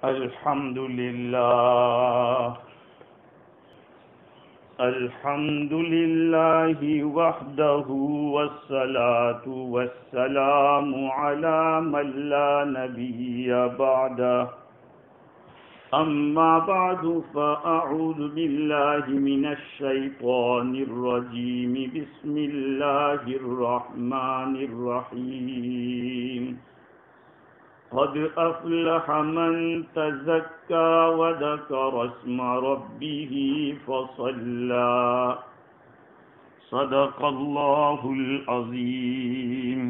الحمد لله الحمد لله وحده والصلاة والسلام على من لا نبي بعده أما بعد فأعوذ بالله من الشيطان الرجيم بسم الله الرحمن الرحيم قد أفلح من تزكى وذكر اسم ربه فصلى صدق الله العظيم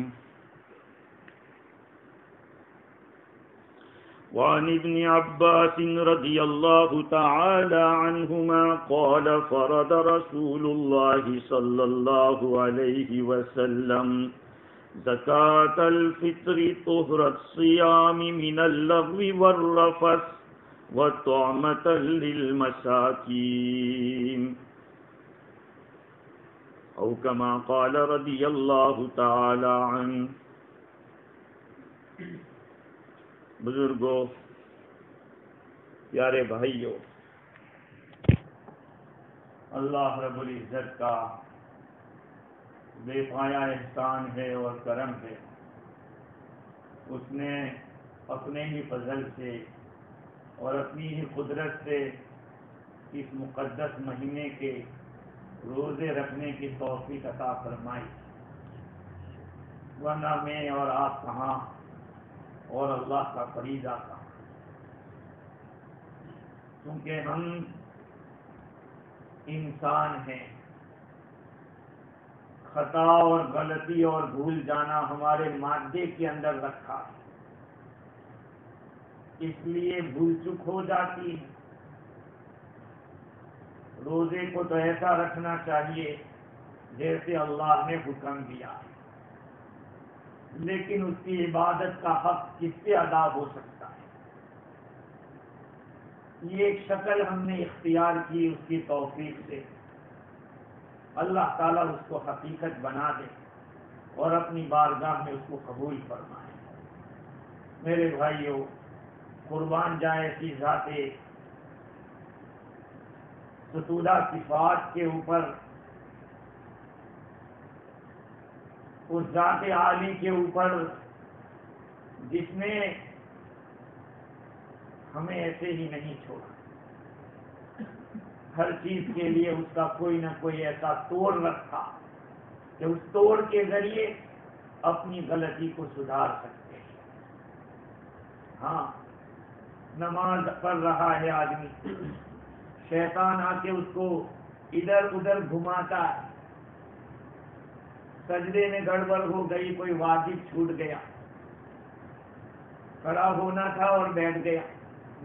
وعن ابن عباس رضي الله تعالى عنهما قال فرض رسول الله صلى الله عليه وسلم زكاة الفطر طهر الصيام من اللغو والرفث وطعمة للمساكين أو كما قال رضي الله تعالى عنه. بزرگوں، پیارے بھائیوں، اللہ رب العزت کا بے پایا احسان ہے اور کرم ہے. اس نے اپنے ہی فضل سے اور اپنی ہی قدرت سے اس مقدس مہینے کے روزے رکھنے کی توفیق عطا فرمائی، ورنہ میں اور آپ کہاں اور اللہ کا فریضہ تھا. کیونکہ ہم انسان ہیں، خطا اور غلطی اور بھول جانا ہمارے مادے کے اندر رکھا، اس لیے بھول چک ہو جاتی. روزے کو تو ایسا رکھنا چاہیے جیسے اللہ نے حکم دیا، لیکن اس کی عبادت کا حق کس سے ادا ہو سکتا ہے؟ یہ ایک شکل ہم نے اختیار کی اس کی توفیق سے. اللہ تعالیٰ اس کو حقیقت بنا دے اور اپنی بارگاہ میں اس کو قبول فرمائے. میرے بھائیوں، قربان جائے ایسی ذات ستودہ صفات کے اوپر، اس ذات عالی کے اوپر جس نے ہمیں ایسے ہی نہیں چھوڑا. ہر چیز کے لیے اس کا کوئی نہ کوئی ایسا توڑ رکھا کہ اس توڑ کے ذریعے اپنی غلطی کو سدھار سکتے ہیں. ہاں، نماز پڑھ رہا ہے آدمی، شیطان آ کے اس کو ادھر ادھر گھماتا ہے. سجدے میں گڑبڑ ہو گئی، کوئی واجب چھوٹ گیا، کھڑا ہونا تھا اور بیٹھ گیا،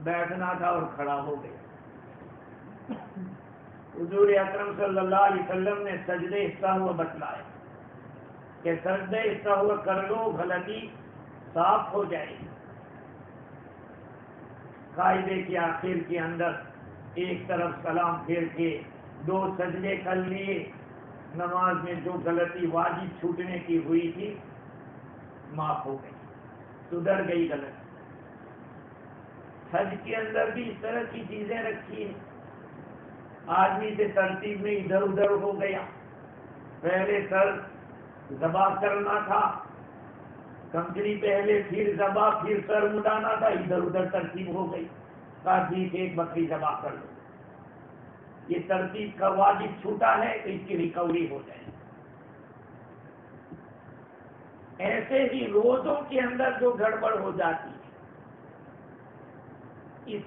بیٹھنا تھا اور کھڑا ہو گیا. حضور اکرم صلی اللہ علیہ وسلم نے سجدے سہو بتلائے کہ سجدے سہو کر لو، غلطی صاف ہو جائے گی. قاعدے کے آخر کے اندر ایک طرف سلام پھیر کے 2 سجدے کر لیے، نماز میں جو غلطی واجب چھوٹنے کی ہوئی تھی معاف ہو گئی، سدھر گئی غلطی. حج کے اندر بھی اس طرح کی چیزیں رکھی ہیں. آدمی سے ترتیب میں ادھر ادھر ہو گیا، پہلے سر ذبح کرنا تھا، کنکری پہلے، پھر ذبح، پھر سر مڈانا تھا، ادھر ادھر ترتیب ہو گئی. کہا ٹھیک ہے، ایک بکری ذبح کر لو. یہ ترتیب کا واجب چھوٹا ہے تو اس کی ریکوری ہو جائے. ایسے ہی روزوں کے اندر جو گڑبڑ ہو جاتی ہے، اس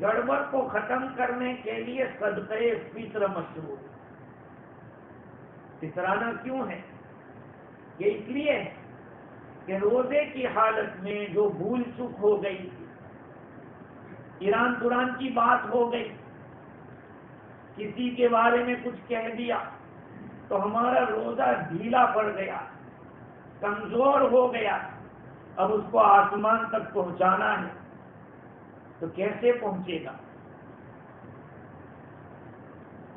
گڑبڑ کو ختم کرنے کے لیے صدقہ فطر مشروع. فطرانہ کیوں ہے؟ یہ اس لیے ہے کہ روزے کی حالت میں جو بھول چک ہو گئی، ایران قرآن کی بات ہو گئی، کسی کے بارے میں کچھ کہہ دیا تو ہمارا روزہ ڈھیلا پڑ گیا، کمزور ہو گیا. اب اس کو آسمان تک پہنچانا ہے تو کیسے پہنچے گا؟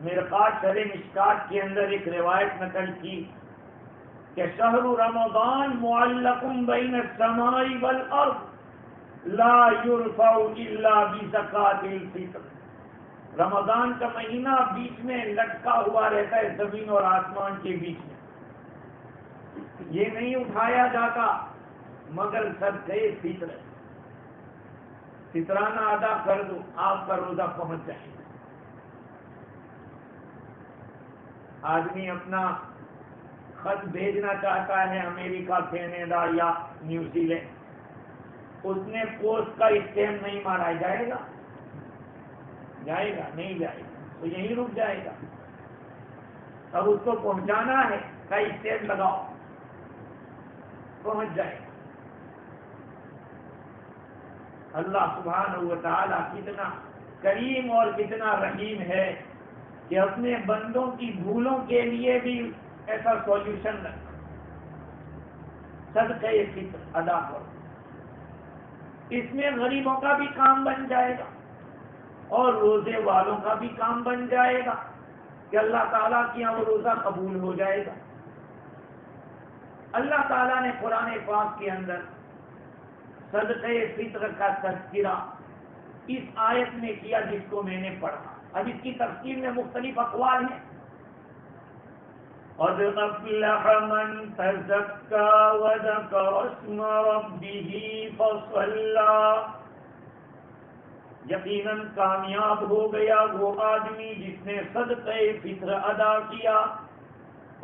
مرقات شرح مشکات کے اندر ایک روایت نقل کی کہ شہر رمضان معلق بین السماء والارض، لا يرفع الا بزکات الفطر. رمضان کا مہینہ بیچ میں لٹکا ہوا رہتا ہے زمین اور آسمان کے بیچ میں، یہ نہیں اٹھایا جاتا مگر صدقہ فطر. فطرانہ ادا کر دو، آپ کا روزہ پہنچ جائے. آدمی اپنا خط بھیجنا چاہتا ہے امریکہ، کینیڈا یا نیوزی لینڈ، اس نے پوسٹ کا اسٹیمپ نہیں مارا، جائے گا؟ جائے گا نہیں جائے گا، تو یہیں رک جائے گا. اب اس کو پہنچانا ہے، کا اسٹیمپ لگاؤ، پہنچ جائے گا. اللہ سبحانہ و تعالیٰ کتنا کریم اور کتنا رحیم ہے کہ اپنے بندوں کی بھولوں کے لیے بھی ایسا سولوشن رکھا. صدقہ فطر ادا کرو، اس میں غریبوں کا بھی کام بن جائے گا اور روزے والوں کا بھی کام بن جائے گا کہ اللہ تعالیٰ کی یہاں وہ روزہ قبول ہو جائے گا. اللہ تعالیٰ نے قرآن پاک کے اندر صدقہ فطر کا تذکرہ اس آیت میں کیا جس کو میں نے پڑھا. اب اس کی تفسیر میں مختلف اقوال ہیں. قد افلح من تزکا وذکر اسم ربہ فصلی، یقیناً کامیاب ہو گیا وہ آدمی جس نے صدقہ فطر ادا کیا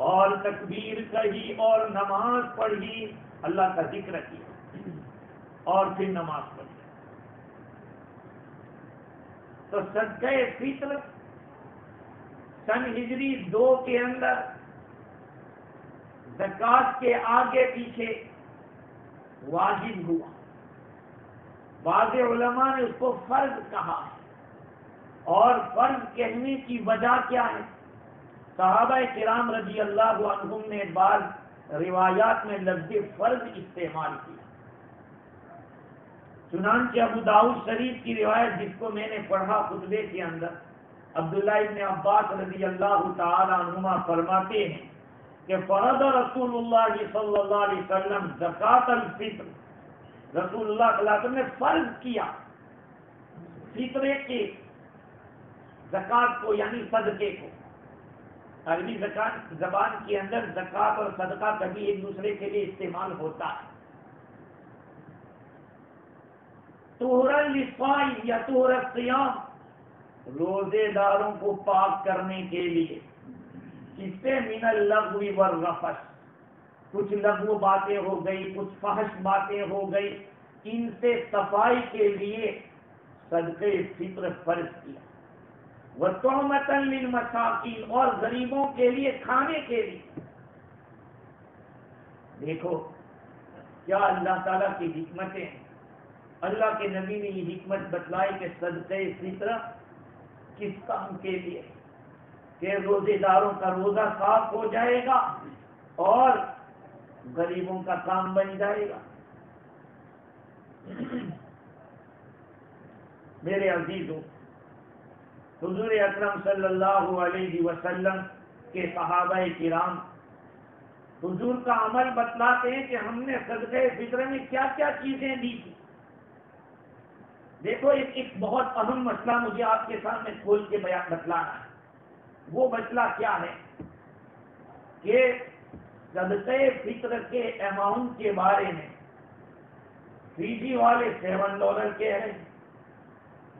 اور تکبیر کہی اور نماز پڑھی، اللہ کا ذکر کیا اور پھر نماز پڑھی. تو صدقہ فطر سن ہجری 2 کے اندر زکوٰۃ کے آگے پیچھے واجب ہوا. بعض علماء نے اس کو فرض کہا ہے، اور فرض کہنے کی وجہ کیا ہے؟ صحابہ کرام رضی اللہ عنہم نے بعض روایات میں لفظ فرض استعمال کیا. چنانچہ ابو داؤد شریف کی روایت جس کو میں نے پڑھا خطبے کے اندر، عبداللہ ابن عباس رضی اللہ تعالی عنہما فرماتے ہیں کہ فرض رسول اللہ صلی اللہ علیہ وسلم زکوٰۃ الفطر، رسول اللہ صلی اللہ علیہ وسلم نے فرض کیا فطرے کے زکوٰۃ کو، یعنی صدقے کو. عربی زبان کے اندر زکوٰۃ اور صدقہ کبھی ایک دوسرے کے لیے استعمال ہوتا ہے. طہرا للصائم یا طہر الصیام، روزے داروں کو پاک کرنے کے لیے. اس سے من اللغو والرفث، کچھ لغو باتیں ہو گئی، کچھ فحش باتیں ہو گئی، ان سے صفائی کے لیے صدقہ فطر فرض کیا. وطعمۃ للمساکین، اور غریبوں کے لیے کھانے کے لیے. دیکھو کیا اللہ تعالیٰ کی حکمتیں ہیں. اللہ کے نبی نے یہ حکمت بتلائی کہ صدقہ فطر کس کام کے لیے؟ کہ روزے داروں کا روزہ صاف ہو جائے گا اور غریبوں کا کام بن جائے گا. میرے عزیزوں، حضور اکرم صلی اللہ علیہ وسلم کے صحابہ کرام حضور کا عمل بتلاتے ہیں کہ ہم نے صدقہ فطر میں کیا کیا چیزیں دی تھی. دیکھو ایک بہت اہم مسئلہ مجھے آپ کے سامنے کھول کے بتلانا ہے. وہ مسئلہ کیا ہے کہ صدقہ فطر کے اماؤنٹ کے بارے میں فیجی والے $7 کہہ رہے ہیں،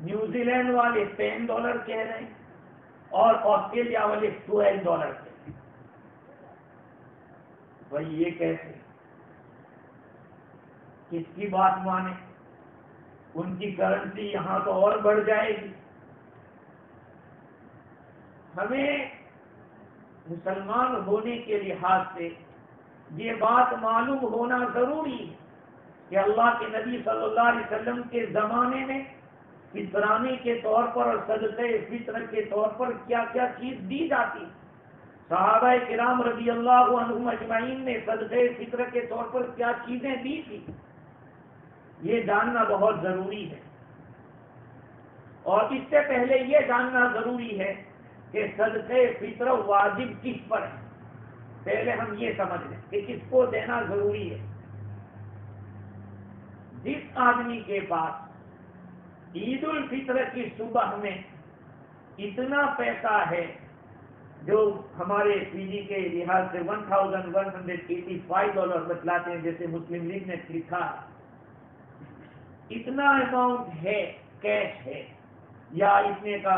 نیوزی لینڈ والے $10 کہہ رہے ہیں، اور آسٹریلیا والے $12 کہہ رہے ہیں. بھائی یہ کیسے؟ کس کی بات مانے؟ ان کی کرنسی یہاں تو اور بڑھ جائے گی. ہمیں مسلمان ہونے کے لحاظ سے یہ بات معلوم ہونا ضروری ہے کہ اللہ کے نبی صلی اللہ علیہ وسلم کے زمانے میں فطرانے کے طور پر اور صدقہ فطر کے طور پر کیا کیا چیز دی جاتی. صحابہ کرام رضی اللہ عنہم اجمعین نے صدقہ فطر کے طور پر کیا چیزیں دی تھی، یہ جاننا بہت ضروری ہے. اور اس سے پہلے یہ جاننا ضروری ہے کہ صدقہ فطر واجب کس پر ہے. پہلے ہم یہ سمجھ لیں کہ کس کو دینا ضروری ہے. جس آدمی کے پاس عید الفطر کی صبح میں اتنا پیسہ ہے جو ہمارے پی جی کے لحاظ سے $1185 بتلاتے ہیں، جیسے مسلم لیگ نے لکھا ہے، اتنا اماؤنٹ ہے، کیش ہے، یا اتنے کا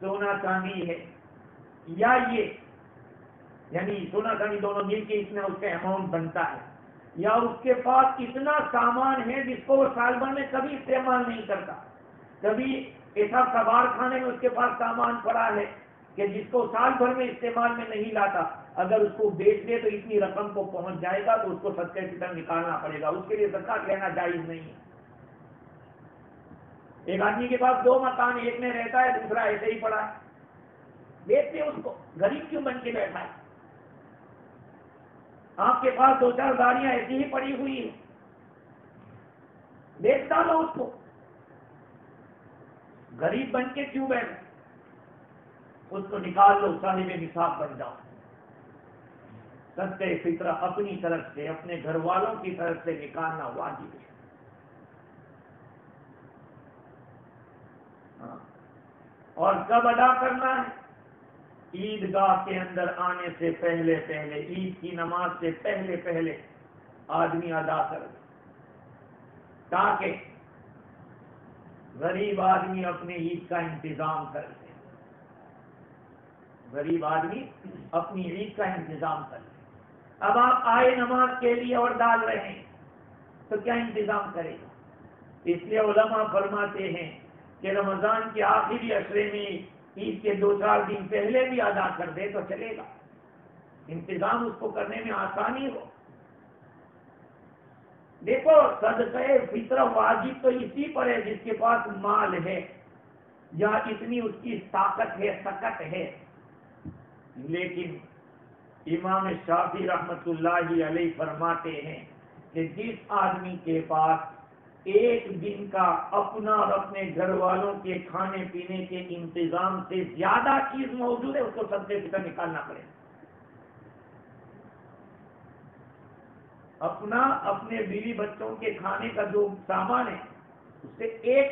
سونا چاندی ہے، یا یہ یعنی سونا چاندی دونوں مل کے اتنا اس کا اماؤنٹ بنتا ہے، یا اس کے پاس اتنا سامان ہے جس کو وہ سال بھر میں کبھی استعمال نہیں کرتا، کبھی ایسا کباڑ خانے میں اس کے پاس سامان پڑا ہے کہ جس کو سال بھر میں استعمال میں نہیں لاتا، اگر اس کو بیچ دے تو اتنی رقم کو پہنچ جائے گا تو اس کو صدقہ فطر نکالنا پڑے گا، اس کے لیے زکات لینا جائز نہیں ہے۔ ایک آدمی کے پاس 2 مکان، ایک میں رہتا ہے، دوسرا ایسے ہی پڑا ہے، بیچ دے اس کو، غریب کیوں بن کے بیٹھا ہے؟ آپ کے پاس 2-4 گاڑیاں ایسی ہی پڑی ہوئی ہیں، بیچ ڈالو اس کو، غریب بن کے کیوں بیٹھے؟ اس کو نکال لو، صاحب نصاب بن جاؤ۔ صدقہ فطر اپنی طرف سے، اپنے گھر والوں کی طرف سے نکالنا واجب ہے۔ اور کب ادا کرنا ہے؟ عیدگاہ کے اندر آنے سے پہلے پہلے، عید کی نماز سے پہلے پہلے آدمی ادا کر دے، تاکہ غریب آدمی اپنے عید کا انتظام کر لے، غریب آدمی اپنی عید کا انتظام کر لے۔ اب آپ آئے نماز کے لیے اور ڈال رہے ہیں تو کیا انتظام کرے گا؟ اس لیے علماء فرماتے ہیں کہ رمضان کے آخری عشرے میں عید کے 2-4 دن پہلے بھی ادا کر دے تو چلے گا، انتظام اس کو کرنے میں آسانی ہو۔ دیکھو، صدقہ فطر واجب تو اسی پر ہے جس کے پاس مال ہے یا اتنی اس کی طاقت ہے، سکت ہے، لیکن امام شافعی رحمت اللہ علیہ فرماتے ہیں کہ جس آدمی کے پاس ایک دن کا اپنا اور اپنے گھر والوں کے کھانے پینے کے انتظام سے زیادہ چیز موجود ہے، اس کو صدقہ فطر نکالنا پڑے گا۔ اپنا، اپنے بیوی بچوں کے کھانے کا جو سامان ہے اس سے ایک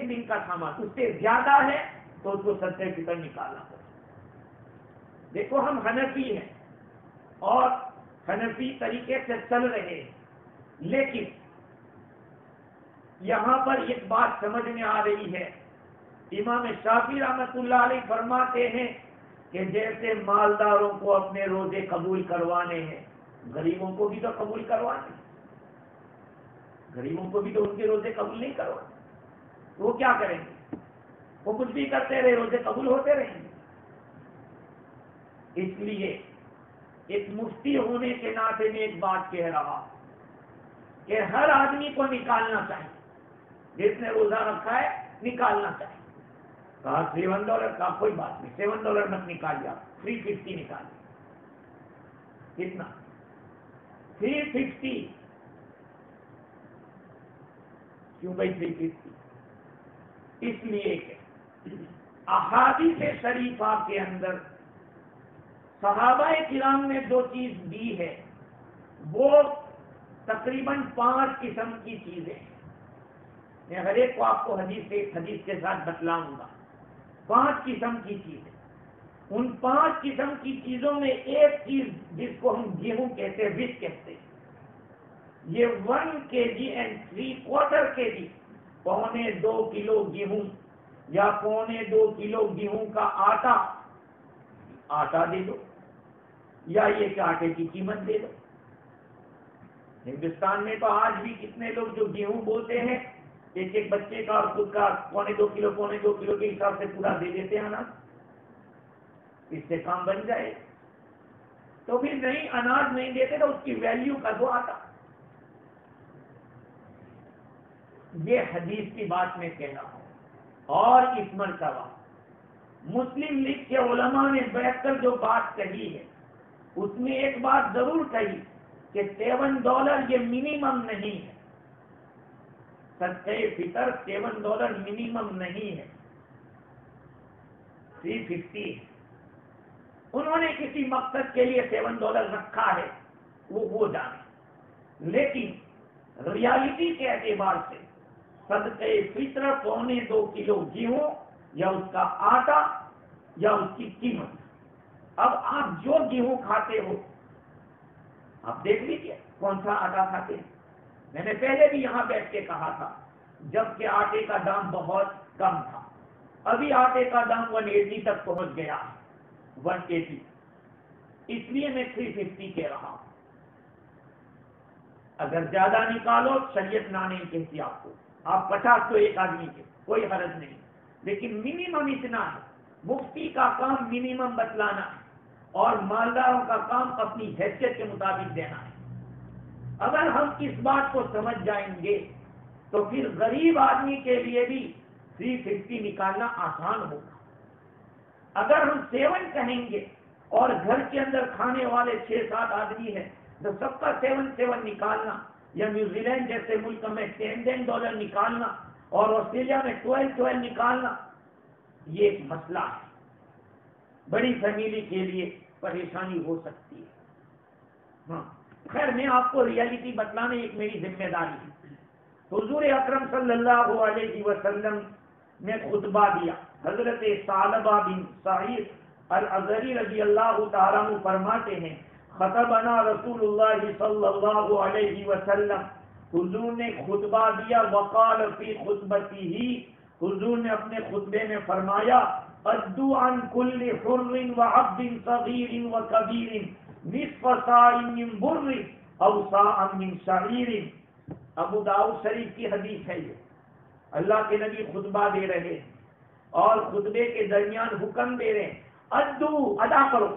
دن کا سامان اس سے زیادہ ہے تو اس کو صدقہ فطر نکالنا پڑے گا۔ دیکھو، ہم حنفی ہیں اور حنفی طریقے سے چل رہے ہیں، لیکن یہاں پر ایک بات سمجھ میں آ رہی ہے، امام شافعی رحمت اللہ علیہ فرماتے ہیں کہ جیسے مالداروں کو اپنے روزے قبول کروانے ہیں، غریبوں کو بھی تو قبول کروانے، غریبوں کو بھی تو ان کے روزے قبول نہیں کروانے، وہ کیا کریں گے؟ وہ کچھ بھی کرتے رہے، روزے قبول ہوتے رہیں گے۔ اس لیے ایک مفتی ہونے کے ناطے میں ایک بات کہہ رہا کہ ہر آدمی کو نکالنا چاہیے، جس نے روزہ رکھا ہے نکالنا چاہیے۔ کہا $7 کا کوئی بات نہیں، $7 مت نکالیے، آپ 350 نکالیے۔ کتنا؟ 350۔ کیوں بھائی 350؟ اس لیے کہ احادیث شریفہ کے اندر صحابہ کرام نے جو چیز دی ہے وہ تقریباً 5 قسم کی چیزیں ہیں۔ میں ہر ایک کو آپ کو حدیث کے ساتھ بتلاؤں گا۔ 5 قسم کی چیزیں، ان 5 قسم کی چیزوں میں ایک چیز جس کو ہم گیہوں کہتے ہیں، وٹ کہتے ہیں، یہ 1 kg and 3/4 kg، 1.25 کلو گیہوں یا 1.25 کلو گیہوں کا آٹا دے دو، یا یہ کہ آٹے کی قیمت دے دو۔ ہندوستان میں تو آج بھی کتنے لوگ جو گیہوں بولتے ہیں ایک بچے کا اور خود کا 1.25 کلو کے حساب سے پورا دے دیتے ہیں نا، اس سے کام بن جائے۔ تو پھر نہیں اناج نہیں دیتے تو اس کی ویلیو کا دو آتا۔ یہ حدیث کی بات میں کہہ رہا ہوں۔ اور اس مرتبہ مسلم لیگ کے علماء نے بیٹھ کر جو بات کہی ہے اس میں ایک بات ضرور کہی کہ $7 یہ منیمم نہیں ہے، صدقہ فطر $7 منیمم نہیں ہے، 350 ہے۔ انہوں نے کسی مقصد کے لیے $7 رکھا ہے، وہ جانے، لیکن ریالٹی کے اعتبار سے صدقہ فطر 2.25 کلو گیہوں یا اس کا آٹا یا اس کی قیمت. اب آپ جو گیہوں کھاتے ہو آپ دیکھ لیجیے کون سا آٹا کھاتے ہیں. میں نے پہلے بھی یہاں بیٹھ کے کہا تھا جبکہ آٹے کا دام بہت کم تھا. ابھی آٹے کا دام 180 تک پہنچ گیا ہے, 180. اس لیے میں 350 کہہ رہا ہوں. اگر زیادہ نکالو شریعت نہ نہیں کہتی آپ کو, آپ 50 تو ایک آدمی کے کوئی حرج نہیں, لیکن منیمم اتنا ہے. مفتی کا کام منیمم بتلانا ہے اور مالداروں کا کام اپنی حیثیت کے مطابق دینا ہے. اگر ہم اس بات کو سمجھ جائیں گے تو پھر غریب آدمی کے لیے بھی 350 نکالنا آسان ہوگا. اگر ہم 7 کہیں گے اور گھر کے اندر کھانے والے 6-7 آدمی ہیں تو سب کا 7 نکالنا, یا نیوزی لینڈ جیسے ملک میں $10 نکالنا اور آسٹریلیا میں 12 نکالنا, یہ ایک مسئلہ ہے. بڑی فیملی کے لیے پریشانی ہو سکتی ہے. ہاں خیر, میں آپ کو ریالٹی بتلانے ایک میری ذمہ داری ہے. حضور اکرم صلی اللہ علیہ وسلم نے خطبہ دیا. حضرت ثعلبہ بن سعید الازری رضی اللہ تعالیٰ عنہ فرماتے ہیں خطبنا رسول اللہ صلی اللہ علیہ وسلم, حضور نے خطبہ دیا. وقال فی خطبتہ, حضور نے اپنے خطبے میں فرمایا ادو عن کل حر وعبد صغیر وکبیر نصف صاع من بر او صاع من شعیر. ابو داؤد شریف کی حدیث ہے. یہ اللہ کے نبی خطبہ دے رہے ہیں اور خطبے کے درمیان حکم دے رہے ہیں ادو, ادا کرو,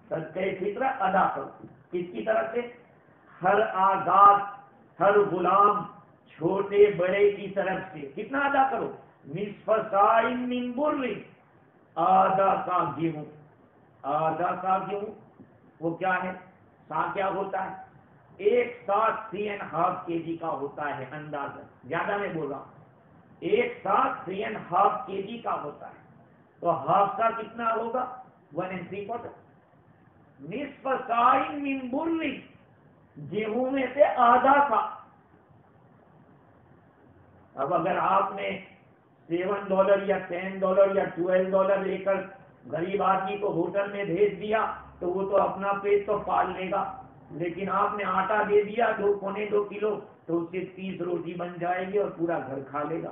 صدقہ فطر ادا کرو. کس کی طرف سے؟ ہر آزاد, ہر غلام, چھوٹے بڑے کی طرف سے. کتنا ادا کرو؟ نصف صاع من بر, آدھا سا گیہوں. آدھا سا گیہوں وہ کیا ہے؟ سا کیا ہوتا ہے؟ 1 سا 3.5 kg کا ہوتا ہے اندازہ, زیادہ میں بول رہا ہوں. 1 سا 3.5 kg کا ہوتا ہے. تو ہاف سا کتنا ہوگا؟ 1 3/4. نصف صاع من بر, گیہوں میں سے آدھا سا. اب اگر آپ نے $7 یا $10 یا $12 لے کر غریب آدمی کو ہوٹل میں بھیج دیا تو وہ تو اپنا پیٹ تو پال لے گا, لیکن آپ نے آٹا دے دیا 2.25 کلو تو اس سے 30 روٹی بن جائے گی اور پورا گھر کھا لے گا.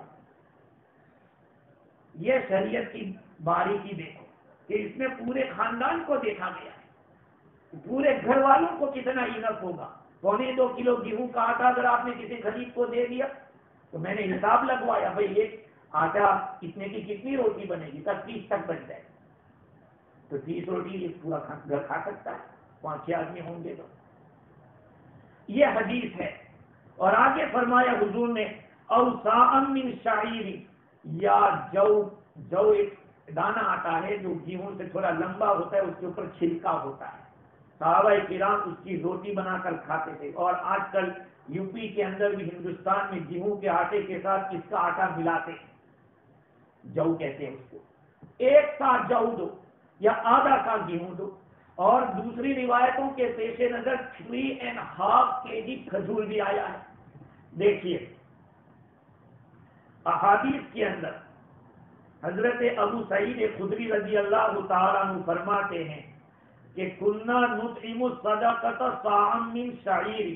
یہ شریعت کی باریکی دیکھو کہ اس میں پورے خاندان کو دیکھا گیا ہے, پورے گھر والوں کو کتنا انف ہوگا. 2.25 کلو گیہوں کا آٹا اگر آپ نے کسی غریب کو دے دیا تو میں نے حساب لگوایا, بھائی ایک آٹا اتنے کی کتنی روٹی بنے گی؟ 30 تک بن جائے تو 30 روٹی پورا گھر کھا سکتا ہے, 5-6 آدمی ہوں گے تو. یہ حدیث ہے. اور آگے فرمایا حضور نے او صاع من شعیر, یا جو ایک دانہ آتا ہے جو گیہوں سے تھوڑا لمبا ہوتا ہے, اس کے اوپر چھلکا ہوتا ہے. صحابہ کرام اس کی روٹی بنا کر کھاتے تھے. اور آج کل یو پی کے اندر بھی, ہندوستان میں گیہوں کے آٹے کے ساتھ اس کا آٹا ملاتے ہیں, جو کہتے ہیں اس کو. 1 سا جو دو یا آدھا سا گیہوں دو. اور دوسری روایتوں کے پیش نظر 3.5 kg کھجور بھی آیا ہے. دیکھیے احادیث کے اندر حضرت ابو سعید خدری رضی اللہ تعالیٰ عنہ فرماتے ہیں کہ کنا نطعم الصدقۃ صاعا من شعیر,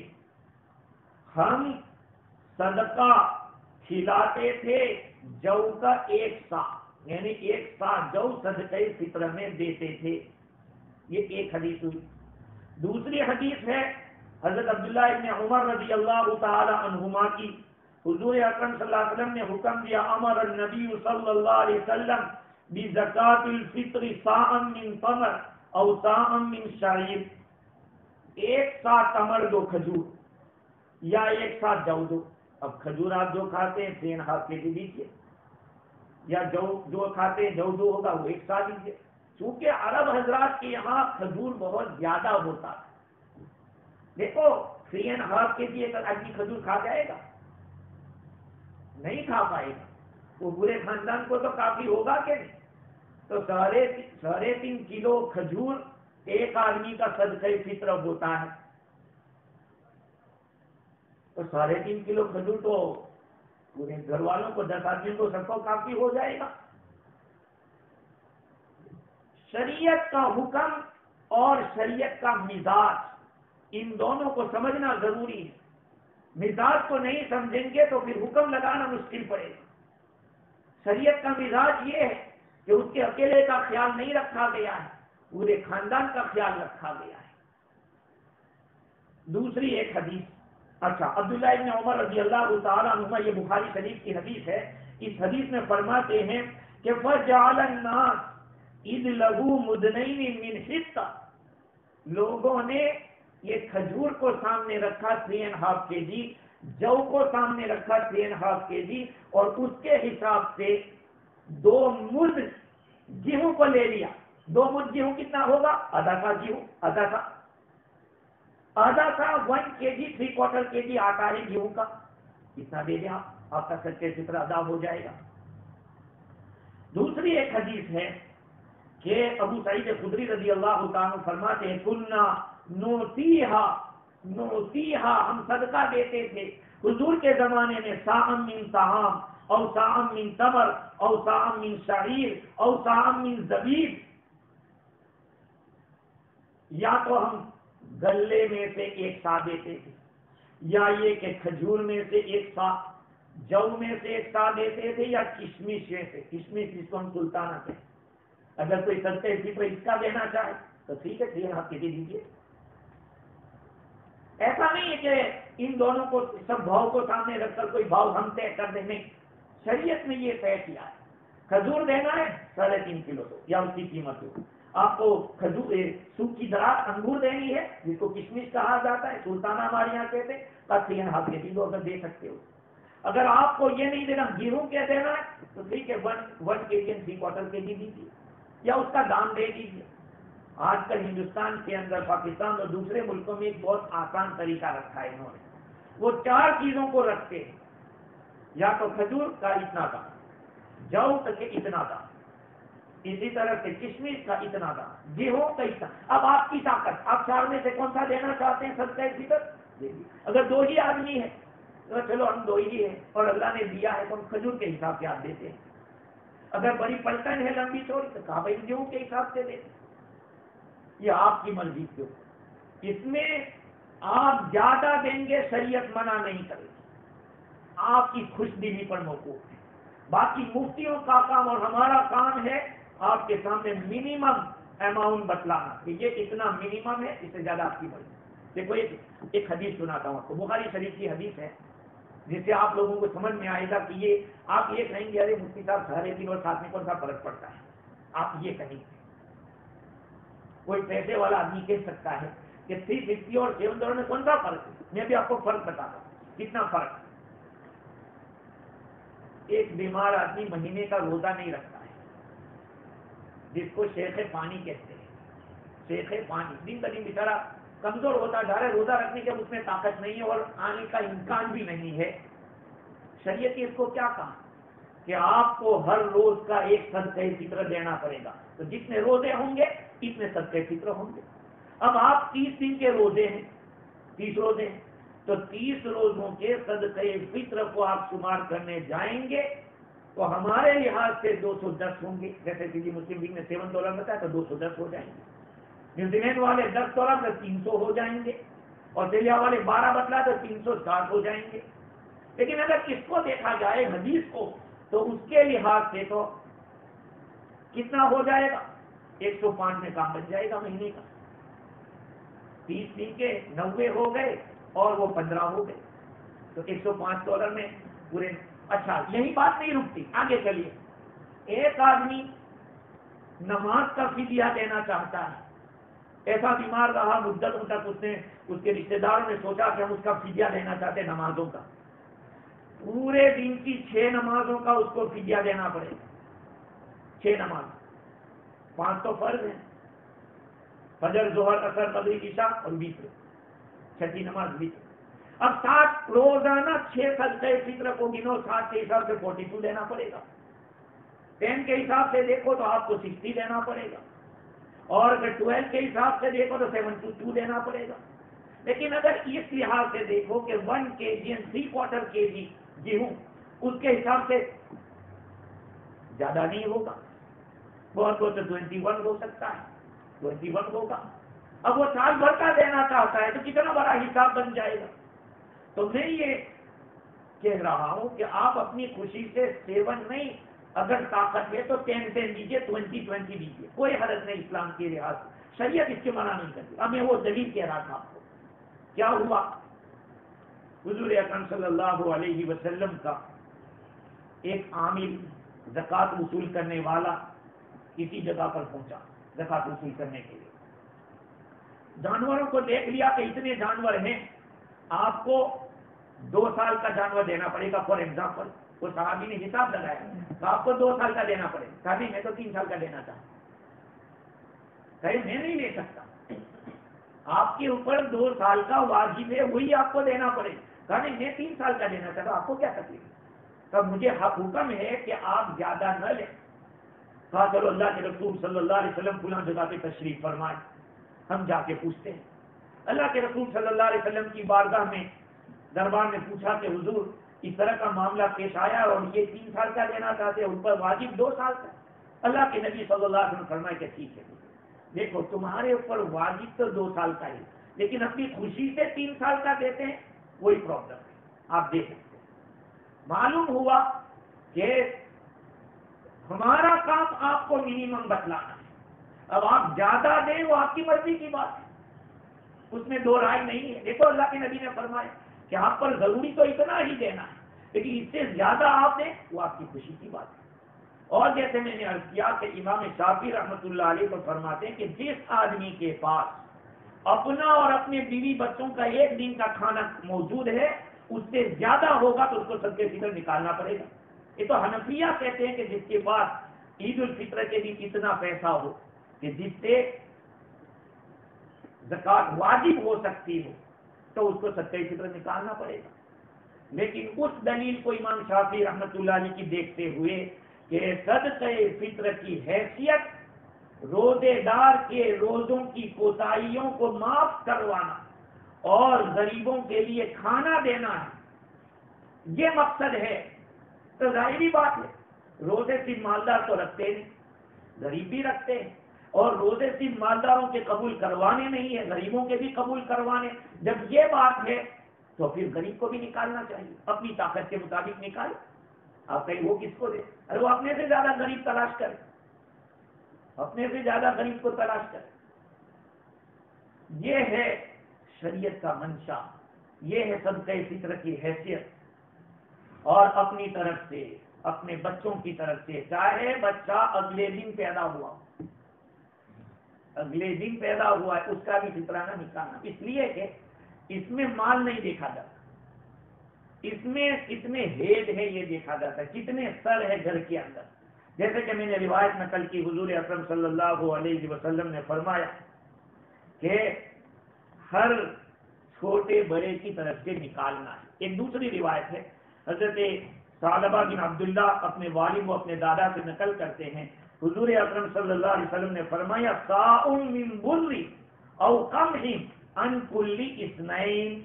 ہم صدقہ کھلاتے تھے جو کا 1 سا, یعنی 1 سا جو صدقہ فطر میں دیتے تھے. یہ ایک حدیث ہوئی. دوسری حدیث ہے حضرت عبداللہ ابن عمر رضی اللہ تعالی عنہما کی. حضور اکرم صلی اللہ علیہ وسلم نے حکم دیا امر النبی صلی اللہ علیہ وسلم بزکاۃ الفطر صاعا من تمر او صاعا من شعیر. 1 سا تمر دو, کھجور, یا 1 سا جو دو. اب کھجور آپ جو کھاتے ہیں 3.5 kg دیجیے, یا جو کھاتے ہیں جو ہوگا وہ 1 سا دیجیے. چونکہ عرب حضرات کے یہاں کھجور بہت زیادہ ہوتا ہے. دیکھو 3.5 kg ایک آدمی کھجور کھا جائے گا؟ نہیں کھا پائے گا. وہ پورے خاندان کو تو کافی ہوگا کہ نہیں. تو 3.5 کلو کھجور ایک آدمی کا صدقہ فطر ہوتا ہے. تو 3.5 کلو کھجور تو پورے گھر والوں کو 10 آدمیوں کو سب کو کافی ہو جائے گا۔ شریعت کا حکم اور شریعت کا مزاج، ان دونوں کو سمجھنا ضروری ہے۔ مزاج کو نہیں سمجھیں گے تو پھر حکم لگانا مشکل پڑے گا۔ شریعت کا مزاج یہ ہے کہ اس کے اکیلے کا خیال نہیں رکھا گیا ہے، پورے خاندان کا خیال رکھا گیا ہے۔ دوسری ایک حدیث، اچھا، عبداللہ ابن عمر رضی اللہ تعالیٰ عنہما، یہ بخاری شریف کی حدیث ہے، اس حدیث میں فرماتے ہیں کہ فَجَعَلَ النَّاسِ اِذْ لَهُ مُدْنَيْنِ مِنْ حِصَّةٍ، لوگوں نے یہ کھجور کو سامنے رکھا 3.5 kg، جو کو سامنے رکھا 3.5 kg، اور اس کے حساب سے 2 مد گیہوں کو لے لیا۔ 2 مد گیہوں کتنا ہوگا؟ آدھا کا گیہوں، آدھا کا 1 kg 3/4 kg آٹا ہے گیہوں کا، کتنا دے دیں آپ کا سچے فطر ادا ہو جائے گا۔ دوسری ایک حدیث ہے کہ ابو سعید خدری رضی اللہ تعالیٰ عنہ فرماتے ہیں کنا نوتیہا، ہم صدقہ دیتے تھے حضور کے زمانے میں، ساعم من طعام او ساعم من تمر او ساعم من شعیر او ساعم من زبیب، یا تو ہم گلے میں سے 1 سا دیتے تھے، یا یہ کہ کھجور میں سے 1 سا، جو میں سے 1 سا دیتے تھے، یا کشمش میں سے، کشمش جس کو ہم سلطانہ کہتے ہیں۔ اگر کوئی صدقہ فطر اس کا دینا چاہے تو ٹھیک ہے، 3.5 kg دیجیے۔ ایسا نہیں ہے کہ ان دونوں کو سب بھاؤ کو سامنے رکھ کر کوئی بھاؤ ہم طے کر دیں، نہیں، شریعت نے یہ طے کیا ہے، کھجور دینا ہے 3.5 کلو دو یا اس کی قیمت ہو۔ آپ کو کھجور سوکھی درخت انگور دینی ہے جس کو کشمش کہا جاتا ہے، سلطانہ ہمارے یہاں کہتے ہیں، تو 3.5 kg دو، اگر دے سکتے ہو۔ اگر آپ کو یہ نہیں دینا، گیہوں کے دینا ہے تو ٹھیک ہے، 1 kg 3/4 kg دیجیے، یا اس کا دام دے دیجیے۔ آج کل ہندوستان کے اندر، پاکستان اور دوسرے ملکوں میں ایک بہت آسان طریقہ رکھا ہے انہوں نے، وہ 4 چیزوں کو رکھتے ہیں، یا تو کھجور کا اتنا دام، جو کے اتنا دام، اسی طرح سے کشمش کا اتنا دام، گیہوں کا اتنا۔ اب آپ کی طاقت، آپ 4 میں سے کون سا دینا چاہتے ہیں صدقہ فطر؟ دیجیے۔ اگر 2 ہی آدمی ہیں تو چلو ہم 2 ہی ہیں اور اللہ نے دیا ہے تو ہم کھجور کے حساب سے آپ دیتے ہیں۔ اگر بڑی پلٹن ہے لمبی چوڑی تو کہا بھائی گیہوں کے حساب سے دیتے ہیں۔ یہ آپ کی مرضی کے اوپر، اس میں آپ زیادہ دیں گے شریعت منع نہیں کرے گی، آپ کی خوش دلی پر موقوف ہے۔ باقی مفتیوں کا کام اور ہمارا کام ہے آپ کے سامنے منیمم اماؤنٹ بتلانا کہ یہ اتنا منیمم ہے، اس سے زیادہ آپ کی مرضی۔ دیکھو ایک حدیث سناتا ہوں آپ کو، بخاری شریف کی حدیث ہے، جس سے آپ لوگوں کو سمجھ میں آئے گا کہ یہ آپ یہ کہیں گے ارے مفتی صاحب سارے دن اور ساتھ میں کون سا فرق پڑتا ہے، آپ یہ کہیں گے۔ کوئی پیسے والا آدمی کہہ سکتا ہے کہ 350 اور 7 میں کون سا فرق ہے؟ میں بھی آپ کو فرق بتاتا ہوں کتنا فرق ہے۔ ایک بیمار آدمی مہینے کا روزہ نہیں رکھتا ہے، جس کو شیخ پانی کہتے ہیں، شیخ پانی، دن بدن بیچارہ کمزور ہوتا جا رہا ہے، روزہ رکھنے کے اس میں طاقت نہیں ہے اور آنے کا امکان بھی نہیں ہے۔ شریعت نے اس کو کیا کہا کہ آپ کو ہر روز کا 1 صدقہ فطر دینا پڑے گا، تو جتنے روزے ہوں گے اتنے صدقہ فطر ہوں گے۔ اب آپ 30 دن کے روزے ہیں، 30 روزے ہیں، تو 30 روزوں کے صدقہ فطر کو آپ شمار کرنے جائیں گے تو ہمارے لحاظ سے 210 ہوں گے، جیسے کہ مسلم لیگ نے $7 بتایا تو 210 ہو جائیں گے، نیوزی لینڈ والے $10 تو 300 ہو جائیں گے، آسٹریلیا والے 12 بتلا تو 360 ہو جائیں گے۔ لیکن اگر اس کو دیکھا جائے حدیث کو تو اس کے لحاظ سے تو کتنا ہو جائے گا؟ 105 میں کام بن جائے گا مہینے کا، 30 دن کے 90 ہو گئے اور وہ 15 ہو گئے، تو $105 میں پورے۔ اچھا، یہی بات نہیں رکتی، آگے چلیے۔ ایک آدمی نماز کا فدیہ دینا چاہتا ہے، ایسا بیمار رہا مدتوں تک، اس کے رشتے داروں نے سوچا کہ ہم اس کا فدیہ دینا چاہتے ہیں نمازوں کا، پورے دن کی 6 نمازوں کا اس کو فدیہ دینا پڑے گا۔ 6 نماز، 5 تو فرض ہیں، فجر، ظہر، عصر، مغرب، عشاء اور وتر، 6ٹھی نماز وتر۔ اب 60 روزانہ 6 صدقہ فطر کو گنو، 60 کے حساب سے 42 دینا پڑے گا، 10 کے حساب سے دیکھو تو آپ کو 60 دینا پڑے گا، اور اگر 12 کے حساب سے دیکھو تو 72 دینا پڑے گا۔ لیکن اگر اس لحاظ سے دیکھو کہ 1 kg and 3/4 kg گیہوں، اس کے حساب سے زیادہ نہیں ہوگا، بہت ہو تو 21 ہو سکتا ہے، 21 ہوگا۔ اب وہ سال بھر کا دینا چاہتا ہے تو کتنا بڑا حساب بن جائے گا۔ تو میں یہ کہہ رہا ہوں کہ آپ اپنی خوشی سے 7 نہیں، اگر طاقت ہے تو 10 دیجیے، 20 دیجیے، کوئی حرج نہیں اسلام کے لحاظ سے، شریعت اس کے منع نہیں کرتی۔ اب میں وہ دلیل کہہ رہا تھا آپ کو، کیا ہوا، حضور اکرم صلی اللہ علیہ وسلم کا ایک عامل زکوٰۃ وصول کرنے والا کسی جگہ پر پہنچا زکوٰۃ وصول کرنے کے لیے، جانوروں کو دیکھ لیا کہ اتنے جانور ہیں، آپ کو 2 سال کا جانور دینا پڑے گا، فار ایگزامپل وہ صحابی نے حساب لگایا تو آپ کو 2 سال کا دینا پڑے گا، صحابی میں تو 3 سال کا دینا چاہتا، کہیں میں نہیں لے سکتا، آپ کے اوپر 2 سال کا واجب ہے، وہی آپ کو دینا پڑے گا، کہا نہیں میں 3 سال کا دینا چاہتا، آپ کو کیا تکلیف ہے، تب مجھے حکم ہے کہ آپ زیادہ نہ لیں۔ کہا چلو اللہ کے رسول صلی اللہ علیہ وسلم فلاں جگہ پہ تشریف فرمائے، ہم جا کے پوچھتے ہیں، اللہ کے رسول صلی اللہ علیہ وسلم کی بارگاہ میں دربار میں پوچھا کہ حضور اس طرح کا معاملہ پیش آیا اور یہ 3 سال کا دینا چاہتے ہیں، ان پر واجب 2 سال کا۔ اللہ کے نبی صلی اللہ علیہ وسلم فرمائے کہ ٹھیک ہے، دیکھو تمہارے اوپر واجب تو 2 سال کا ہے، لیکن اپنی خوشی سے 3 سال کا دیتے ہیں، کوئی پرابلم نہیں، آپ دے سکتے ہیں۔ معلوم ہوا کہ ہمارا کام آپ کو منیمم بتلانا ہے، اب آپ زیادہ دیں وہ آپ کی مرضی کی بات ہے، اس میں 2 رائے نہیں ہے۔ دیکھو اللہ کے نبی نے فرمایا کہ آپ پر ضروری تو اتنا ہی دینا ہے، لیکن اس سے زیادہ آپ دیں وہ آپ کی خوشی کی بات ہے۔ اور جیسے میں نے عرض کیا کہ امام شافعی رحمۃ اللہ علیہ کو فرماتے ہیں کہ جس آدمی کے پاس اپنا اور اپنے بیوی بچوں کا 1 دن کا کھانا موجود ہے، اس سے زیادہ ہوگا تو اس کو صدقہ فطر نکالنا پڑے گا۔ یہ تو حنفیہ کہتے ہیں کہ جس کے پاس عید الفطر کے دن اتنا پیسہ ہو کہ جس سے زکوٰۃ واجب ہو سکتی ہو تو اس کو صدقہ فطر نکالنا پڑے گا۔ لیکن اس دلیل کو امام شافعی رحمۃ اللہ علیہ کی دیکھتے ہوئے کہ صدقہ فطر کی حیثیت روزے دار کے روزوں کی کوتاہیوں کو معاف کروانا اور غریبوں کے لیے کھانا دینا ہے، یہ مقصد ہے، تو ظاہری بات ہے روزے صرف مالدار تو رکھتے نہیں، غریب بھی رکھتے ہیں، اور روزے صرف مالداروں کے قبول کروانے نہیں ہے، غریبوں کے بھی قبول کروانے۔ جب یہ بات ہے تو پھر غریب کو بھی نکالنا چاہیے، اپنی طاقت کے مطابق نکالے۔ آپ کہیں وہ کس کو دے، ارے وہ اپنے سے زیادہ غریب تلاش کرے، اپنے سے زیادہ غریب کو تلاش کرے۔ یہ ہے شریعت کا منشا، یہ ہے صدقہ فطر کی حیثیت۔ اور اپنی طرف سے اپنے بچوں کی طرف سے، چاہے بچہ اگلے دن پیدا ہوا، اگلے دن پیدا ہوا ہے، اس کا بھی فطرانہ نکالنا، اس لیے کہ اس میں مال نہیں دیکھا جاتا، اس میں کتنے ہیڈ ہے یہ دیکھا جاتا ہے، کتنے سر ہے گھر کے اندر۔ جیسے کہ میں نے روایت نقل کی، حضور اکرم صلی اللہ علیہ وسلم نے فرمایا کہ ہر چھوٹے بڑے کی طرف سے نکالنا ہے۔ ایک دوسری روایت ہے، حضرت ثعلبہ بن عبداللہ اپنے والد و اپنے دادا سے نقل کرتے ہیں، حضور اکرم صلی اللہ علیہ وسلم نے فرمایا صاع من بر او قمح عن کل اثنین،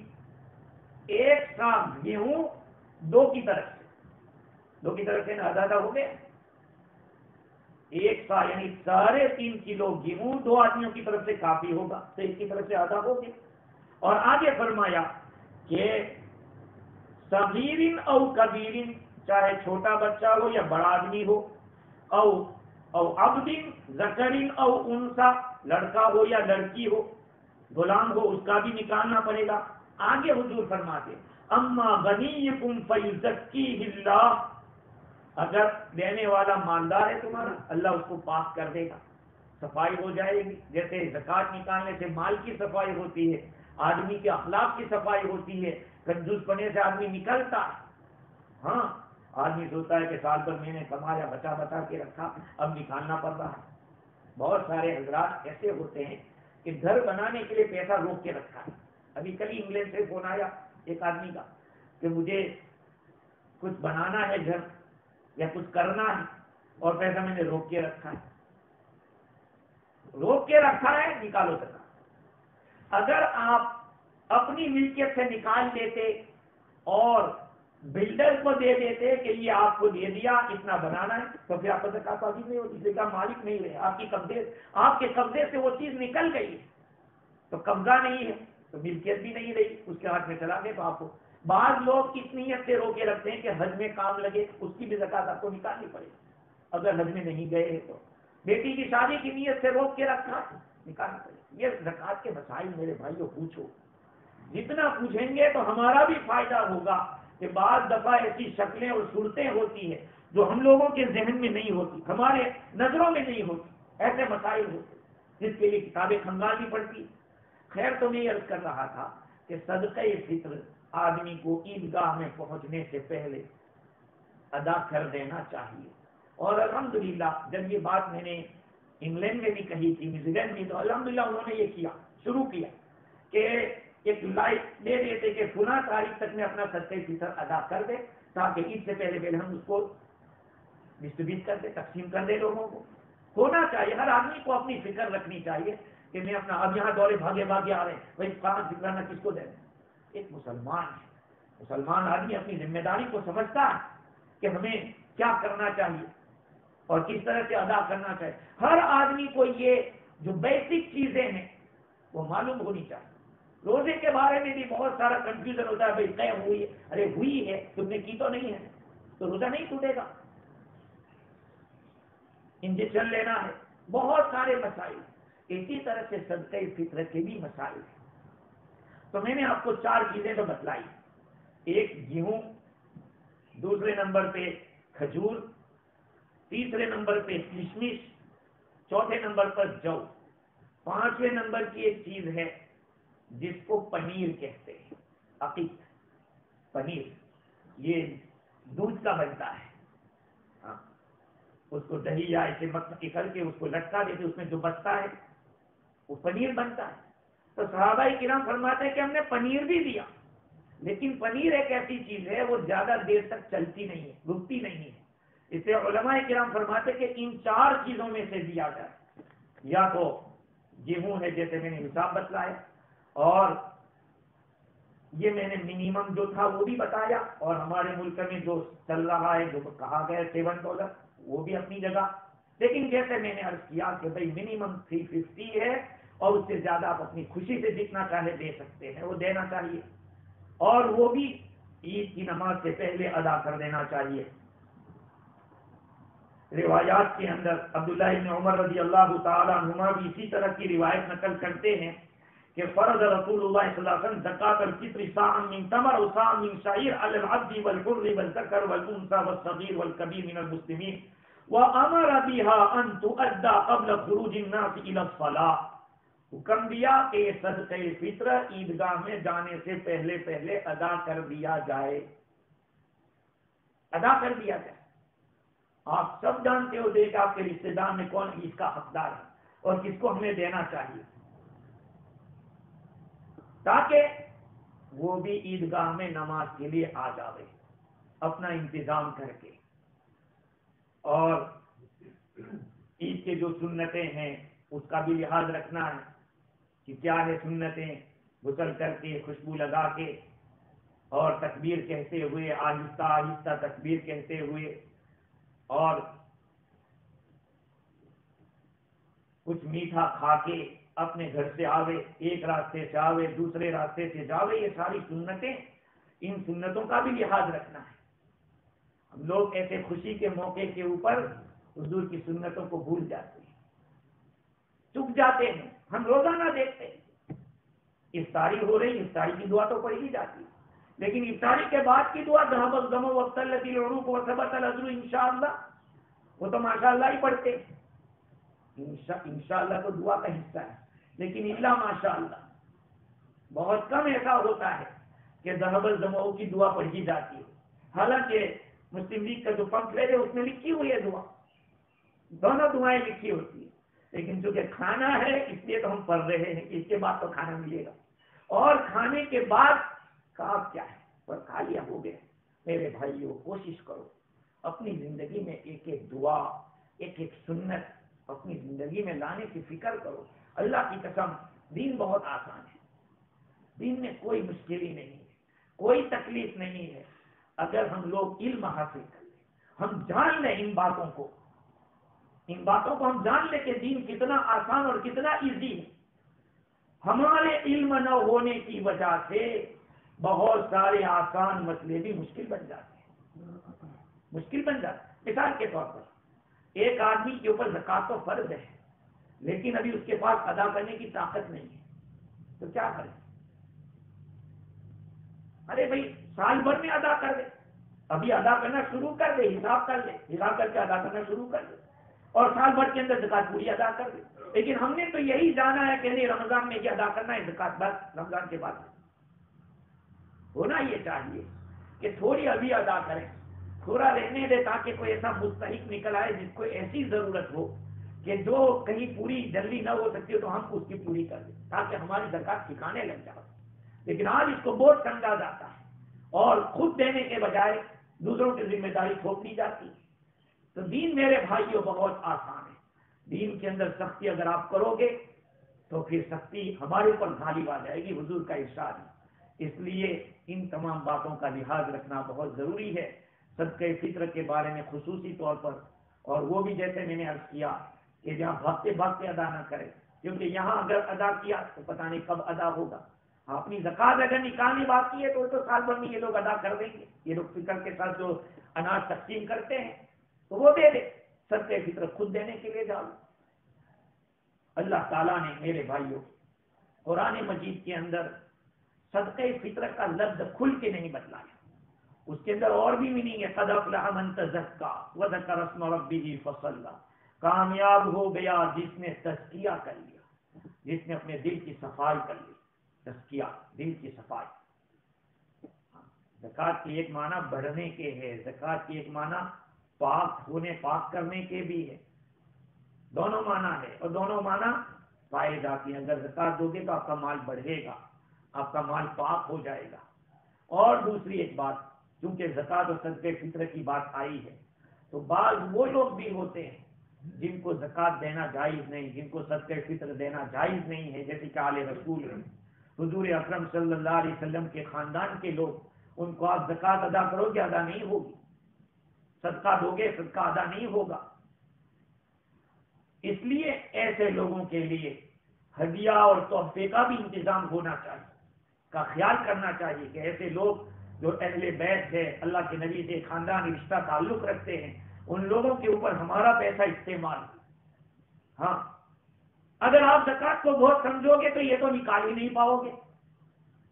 1 سا گیہوں 2 کی طرف سے، 2 کی طرف سے نا آدھا ہو گیا، 1 سا یعنی 3.5 کلو گیہوں 2 آدمیوں کی طرف سے کافی ہوگا، تو 1 کی طرف سے آدھا ہو گیا۔ اور آگے فرمایا کہ صغیر او کبیر، چاہے چھوٹا بچہ ہو یا بڑا آدمی ہو، او عبد ذکر او انثى، لڑکا ہو یا لڑکی ہو، غلام ہو، اس کا بھی نکالنا پڑے گا۔ آگے حضور فرماتے اما غنیکم فیزکیہ اللہ، اگر دینے والا مالدار ہے تمہارا، اللہ اس کو پاک کر دے گا، صفائی ہو جائے گی۔ جیسے زکوٰۃ نکالنے سے مال کی صفائی ہوتی ہے، آدمی کے اخلاق کی صفائی ہوتی ہے، کنجوس پنے سے آدمی نکلتا ہے۔ ہاں آدمی سوچتا ہے کہ سال پر میں نے کمایا، بچا بچا کے رکھا، اب نکالنا پڑ رہا ہے۔ بہت سارے حضرات ایسے ہوتے ہیں کہ گھر بنانے کے لیے پیسہ روک کے رکھا ہے۔ ابھی کل ہی انگلینڈ سے فون آیا ایک آدمی کا کہ مجھے کچھ بنانا ہے گھر یا کچھ کرنا ہے اور پیسہ میں نے روک کے رکھا ہے، روک کے رکھا ہے، نکالو سکا۔ اگر آپ اپنی ملکیت سے نکال دیتے اور بلڈر کو دے دیتے کہ یہ آپ کو دے دیا اتنا بنانا ہے، تو پھر آپ کو زکات واجب نہیں ہوتی، اس کا مالک نہیں رہے، آپ کے قبضے سے وہ چیز نکل گئی ہے تو قبضہ نہیں ہے، تو ملکیت بھی نہیں رہی، اس کے ہاتھ میں چلا گئے تو آپ کو۔ بعض لوگ اس نیت سے روکے رکھتے ہیں کہ حج میں کام لگے، اس کی بھی زکات آپ کو نکالنی پڑے گی، اگر حج میں نہیں گئے تو۔ بیٹی کی شادی کی نیت سے روک کے رکھا، نکالنی پڑے گی۔ یہ زکات کے مسائل میرے بھائیوں پوچھو، جتنا پوچھیں گے تو ہمارا بھی فائدہ ہوگا، کہ بعض دفعہ ایسی شکلیں اور صورتیں ہوتی ہیں جو ہم لوگوں کے ذہن میں نہیں ہوتی، ہمارے نظروں میں نہیں ہوتی، ایسے مسائل ہوتے جس کے لیے کتابیں کھنگالنی پڑتی۔ خیر تو میں عرض کر رہا تھا کہ صدقہ فطر آدمی کو عیدگاہ میں پہنچنے سے پہلے ادا کر دینا چاہیے، اور الحمدللہ جب یہ بات میں نے انگلینڈ میں بھی کہی تھی، نیوزی لینڈ میں، تو الحمدللہ انہوں نے یہ شروع کیا کہ ایک لائٹ دے دیتے کہ فلاں تاریخ تک میں اپنا صدقہ فطر ادا کر دے، تاکہ عید سے پہلے ہم اس کو ڈسٹریبیوٹ کر دیں، تقسیم کر دیں لوگوں کو۔ ہونا چاہیے، ہر آدمی کو اپنی فکر رکھنی چاہیے کہ میں اپنا، اب یہاں دورے بھاگے آ رہے ہیں، بھائی کہاں فکرانا کس کو دیں؟ ایک مسلمان ہے، مسلمان آدمی اپنی ذمہ داری کو سمجھتا ہے کہ ہمیں کیا کرنا چاہیے اور کس طرح سے ادا کرنا چاہیے۔ ہر آدمی کو یہ جو بیسک چیزیں ہیں وہ معلوم ہونی چاہیے۔ روزے کے بارے میں بھی بہت سارا کنفیوژن ہوتا ہے، بھائی طے ہوئی ہے، ارے ہوئی ہے، تم نے کی تو نہیں ہے تو روزہ نہیں ٹوٹے گا، انجیکشن لینا ہے، بہت سارے مسائل۔ اسی طرح سے صدقہ فطر کے بھی مسائل ہیں۔ تو میں نے آپ کو 4 چیزیں تو بتلائی، ایک گیہوں، دوسرے نمبر پہ کھجور، تیسرے نمبر پہ کشمش، چوتھے نمبر پر جو، 5ویں نمبر کی ایک چیز ہے جس کو پنیر کہتے ہیں، عقیق پنیر، یہ دودھ کا بنتا ہے، ہاں، اس کو دہی یا ایسے مکھی کر کے اس کو لٹکا دیتے، اس میں جو بچتا ہے وہ پنیر بنتا ہے۔ تو صحابہ کرام فرماتے ہیں کہ ہم نے پنیر بھی دیا، لیکن پنیر ایک ایسی چیز ہے وہ زیادہ دیر تک چلتی نہیں ہے، رکتی نہیں ہے، اس سے علماء کرام فرماتے ہیں کہ ان 4 چیزوں میں سے دیا جائے، یا تو گیہوں ہے جیسے میں نے حساب بتلایا، اور یہ میں نے منیمم جو تھا وہ بھی بتایا، اور ہمارے ملک میں جو چل رہا ہے جو کہا گیا $7 وہ بھی اپنی جگہ، لیکن جیسے میں نے عرض کیا کہ بھائی منیمم 350 ہے، اور اس سے زیادہ آپ اپنی خوشی سے جتنا چاہے دے سکتے ہیں وہ دینا چاہیے، اور وہ بھی عید کی نماز سے پہلے ادا کر دینا چاہیے۔ روایات کے اندر عبداللہ ابن عمر رضی اللہ تعالی عنہما بھی اسی طرح کی روایت نقل کرتے ہیں کہ فرض رسول اللہ صلی اللہ علیہ وسلم زکات الفطر صاعا من تمر وصاعا من شعير على العبد والحر والذكر والانثى والصغير والكبير من المسلمين وامر بها ان تؤدى قبل خروج الناس الى الصلاه۔ حکم دیا کہ یہ صدقہ فطر عیدگاہ میں جانے سے پہلے پہلے ادا کر دیا جائے، ادا کر دیا جائے۔ آپ سب جانتے ہو کہ آپ کے رشتے دار میں کون اس کا حقدار ہے اور کس کو ہمیں دینا چاہیے، تاکہ وہ بھی عیدگاہ میں نماز کے لیے آ جاوے اپنا انتظام کر کے۔ اور عید کے جو سنتیں ہیں اس کا بھی لحاظ رکھنا ہے کہ کیا ہے سنتیں، غسل کر کے، خوشبو لگا کے، اور تکبیر کہتے ہوئے، آہستہ آہستہ تکبیر کہتے ہوئے، اور کچھ میٹھا کھا کے اپنے گھر سے آوے، ایک راستے سے آوے دوسرے راستے سے جاوے، یہ ساری سنتیں، ان سنتوں کا بھی لحاظ رکھنا ہے۔ ہم لوگ ایسے خوشی کے موقع کے اوپر حضور کی سنتوں کو بھول جاتے ہیں، چک جاتے ہیں، ہم روزانہ دیکھتے ہیں افطاری ہو رہی، افطاری کی دعا تو پڑھی جاتی ہے، لیکن افطاری کے بعد کی دعا ذهب الظمأ وابتلت العروق وثبت الاجر انشاءاللہ، وہ تو ماشاءاللہ ہی پڑھتے ہیں، انشاءاللہ تو دعا کا حصہ ہے، لیکن الا ماشاءاللہ بہت کم ایسا ہوتا ہے کہ ذهب الظمأ کی دعا پڑھی جاتی ہے۔ حالانکہ مسلم لیگ کا جو پمفلیٹ ہے اس میں لکھی ہوئی ہے دعا، دونوں دعائیں لکھی ہوتی ہیں، لیکن چونکہ کھانا ہے اس لیے تو ہم پڑھ رہے ہیں کہ اس کے بعد تو کھانا ملے گا، اور کھانے کے بعد کا کیا ہے، پر کھا لیا ہو گیا۔ میرے بھائیوں کوشش کرو اپنی زندگی میں ایک ایک دعا، ایک ایک سنت اپنی زندگی میں لانے کی فکر کرو۔ اللہ کی قسم دین بہت آسان ہے، دین میں کوئی مشکل ہی نہیں ہے، کوئی تکلیف نہیں ہے، اگر ہم لوگ علم حاصل کر لیں، ہم جان لیں ان باتوں کو ہم جان لیں کہ دین کتنا آسان اور کتنا ایزی ہے۔ ہمارے علم نہ ہونے کی وجہ سے بہت سارے آسان مسئلے بھی مشکل بن جاتے ہیں۔ مثال کے طور پر ایک آدمی کے اوپر زکوٰۃ تو فرض ہے، لیکن ابھی اس کے پاس ادا کرنے کی طاقت نہیں ہے، تو کیا کرے؟ ارے بھائی سال بھر میں ادا کر دے، ابھی ادا کرنا شروع کر دے، حساب کر کے ادا کرنا شروع کر دے، اور سال بھر کے اندر زکوٰۃ پوری ادا کر دے۔ لیکن ہم نے تو یہی جانا ہے کہ نہیں، رمضان میں یہ ادا کرنا ہے زکوٰۃ، بس رمضان کے بعد ہونا یہ چاہیے کہ تھوڑی ابھی ادا کریں، تھوڑا رہنے دے، تاکہ کوئی ایسا مستحق نکل آئے جس کو ایسی ضرورت ہو کہ جو کہیں پوری جلدی نہ ہو سکتی ہو تو ہم اس کی پوری کر دیں، تاکہ ہماری زکوٰۃ ٹھکانے لگ جائے۔ لیکن آج اس کو بوجھ سمجھا جاتا ہے اور خود دینے کے بجائے دوسروں کی ذمہ داری تھوپ دی جاتی ہے۔ تو دین میرے بھائیوں بہت آسان ہے، دین کے اندر سختی اگر آپ کرو گے تو پھر سختی ہمارے اوپر غالب آ جائے گی، حضور کا ارشاد ہے۔ اس لیے ان تمام باتوں کا لحاظ رکھنا بہت ضروری ہے، صدقہ فطر کے بارے میں خصوصی طور پر، اور وہ بھی جیسے میں نے عرض کیا کہ جہاں بھاگتے بھاگتے ادا نہ کرے، کیونکہ یہاں اگر ادا کیا تو پتہ نہیں کب ادا ہوگا۔ اپنی زکوٰۃ اگر نکالنی باقی ہے تو سال بھر میں یہ لوگ ادا کر دیں گے، یہ لوگ فطر کے ساتھ جو اناج تقسیم کرتے ہیں تو وہ دے دے، صدقہ فطر خود دینے کے لیے جاؤ۔ اللہ تعالیٰ نے میرے بھائیوں قرآن مجید کے اندر صدقہ فطر کا لفظ کھل کے نہیں بتلایا، اس کے اندر اور بھی میننگ ہے، قد افلح من تزکا وذکر اسم ربہ فصلی، کامیاب ہو گیا جس نے تزکیہ کر لیا، جس نے اپنے دل کی صفائی کر لی۔ تزکیہ دل کی صفائی، زکوٰۃ کی ایک معنی بڑھنے کے ہے، زکوٰۃ کی ایک معنی پاک ہونے، پاک کرنے کے بھی ہے، دونوں معنی ہے اور دونوں معنی پائے جاتے ہیں۔ اگر زکوٰۃ دو گے تو آپ کا مال بڑھے گا، آپ کا مال پاک ہو جائے گا۔ اور دوسری ایک بات، چونکہ زکوٰۃ اور صدقہ فطر کی بات آئی ہے تو بعض وہ لوگ بھی ہوتے ہیں جن کو زکوٰۃ دینا جائز نہیں، جن کو صدقہ فطر دینا جائز نہیں ہے، جیسے کہ آل رسول ہیں، حضور اکرم صلی اللہ علیہ وسلم کے خاندان کے لوگ، ان کو آپ زکوٰۃ ادا کرو گے ادا نہیں ہوگی، صدقہ دو گے صدقہ ادا نہیں ہوگا۔ اس لیے ایسے لوگوں کے لیے ہدیہ اور تحفے کا بھی انتظام ہونا چاہیے، کا خیال کرنا چاہیے کہ ایسے لوگ جو اہل بیت ہے، اللہ کے نبی سے خاندانی رشتہ تعلق رکھتے ہیں، ان لوگوں کے اوپر ہمارا پیسہ استعمال۔ ہاں اگر آپ زکوٰۃ کو بہت سمجھو گے تو یہ تو نکال ہی نہیں پاؤ گے،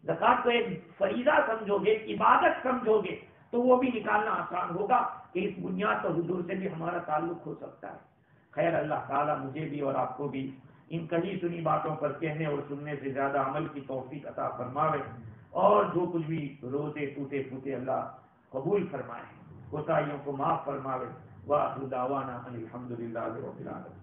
زکوٰۃ کو ایک فریضہ سمجھو گے، عبادت سمجھو گے تو وہ بھی نکالنا آسان ہوگا کہ اس بنیاد پر حضور سے بھی ہمارا تعلق ہو سکتا ہے۔ خیر اللہ تعالیٰ مجھے بھی اور آپ کو بھی ان کہی سنی باتوں پر کہنے اور سننے سے زیادہ عمل کی توفیق عطا فرماوے، اور جو کچھ بھی روزے ٹوٹے پھوٹے اللہ قبول فرمائے، کوتاہیوں کو معاف فرماوے۔ وآخر دعوانا ان الحمد للہ رب العالمین۔